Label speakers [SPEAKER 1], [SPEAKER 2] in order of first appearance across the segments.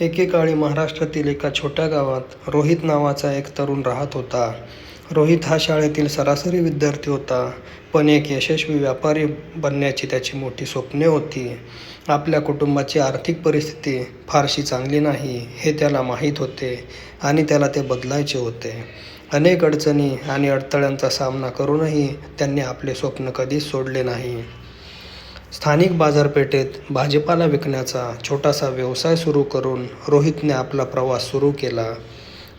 [SPEAKER 1] एकेकाळी महाराष्ट्रातील एका छोट्या गावात रोहित नावाचा एक तरुण राहत होता. रोहित हा शाळेतील सरासरी विद्यार्थी होता, पण एक यशस्वी व्यापारी बनण्याची त्याची मोठी स्वप्ने होती. आपल्या कुटुंबाची आर्थिक परिस्थिती फारशी चांगली नाही हे त्याला माहीत होते आणि त्याला ते बदलायचे होते. अनेक अडचणी आणि अडथळ्यांचा सामना करूनही त्यांनी आपले स्वप्न कधीच सोडले नाही. स्थानिक बाजारपेठेत भाजीपाला विकण्याचा छोटासा व्यवसाय सुरू करून रोहितने आपला प्रवास सुरू केला.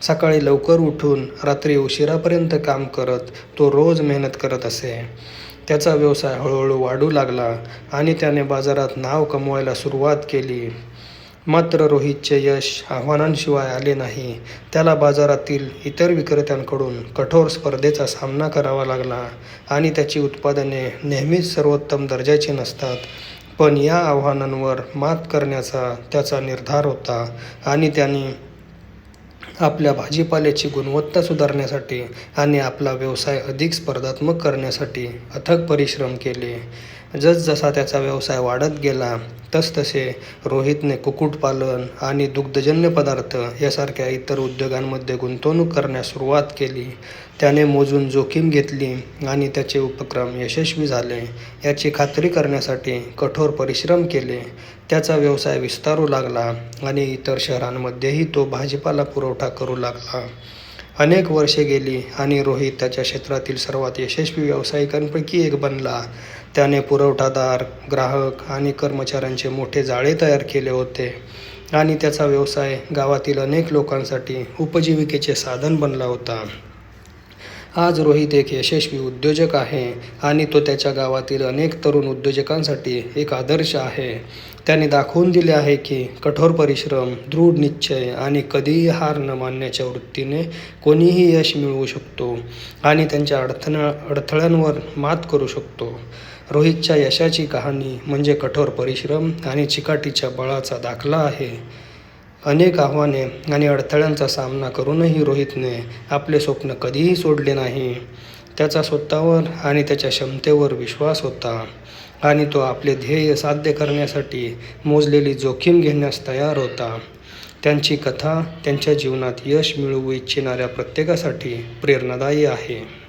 [SPEAKER 1] सकाळी लवकर उठून रात्री उशिरापर्यंत काम करत तो रोज मेहनत करत असे. त्याचा व्यवसाय हळूहळू वाढू लागला आणि त्याने बाजारात नाव कमवायला सुरुवात केली. मात्र रोहितचे यश आव्हानांशिवाय आले नाही. त्याला बाजारातील इतर विक्रेत्यांकडून कठोर स्पर्धेचा सामना करावा लागला आणि त्याची उत्पादने नेहमीच सर्वोत्तम दर्जाची नसतात. पण या आव्हानांवर मात करण्याचा त्याचा निर्धार होता आणि त्याने आपल्या भाजीपाल्याची गुणवत्ता सुधारण्यासाठी आणि आपला व्यवसाय अधिक स्पर्धात्मक करण्यासाठी अथक परिश्रम केले. जसजसा त्याचा व्यवसाय वाढत गेला तसतसे रोहितने कुक्कुटपालन आणि दुग्धजन्य पदार्थ यासारख्या इतर उद्योगांमध्ये गुंतवणूक करण्यास सुरुवात केली. त्याने मोजून जोखीम घेतली आणि त्याचे उपक्रम यशस्वी झाले याची खात्री करण्यासाठी कठोर परिश्रम केले. त्याचा व्यवसाय विस्तारू लागला आणि इतर शहरांमध्येही तो भाजीपाला पुरवठा करू लागला. अनेक वर्षे गेली आणि रोहित त्याच्या क्षेत्रातील सर्वात यशस्वी व्यावसायिकांपैकी एक बनला. त्याने पुरवठादार, ग्राहक आणि कर्मचाऱ्यांचे मोठे जाळे तयार केले होते आणि त्याचा व्यवसाय गावातील अनेक लोकांसाठी उपजीविकेचे साधन बनला होता. आज रोहित एक यशस्वी उद्योजक आहे आणि तो त्याच्या गावातील अनेक तरुण उद्योजकांसाठी एक आदर्श आहे. त्याने दाखवून दिले आहे की कठोर परिश्रम, दृढ निश्चय आणि कधीही हार न मानण्याच्या वृत्तीने कोणीही यश मिळवू शकतो आणि त्यांच्या अडथळ्यांवर मात करू शकतो. रोहितच्या यशाची कहाणी म्हणजे कठोर परिश्रम आणि चिकाटीच्या बळाचा दाखला आहे. अनेक आव्हाने आणि अडथळ्यांचा सामना करूनही रोहितने आपले स्वप्न कधीही सोडले नाही. त्याचा स्वतःवर आणि त्याच्या क्षमतेवर विश्वास होता आणि तो आपले ध्येय साध्य करण्यासाठी मोजलेली जोखीम घेण्यास तयार होता. त्यांची कथा त्यांच्या जीवनात यश मिळवू इच्छिणाऱ्या प्रत्येकासाठी प्रेरणादायी आहे.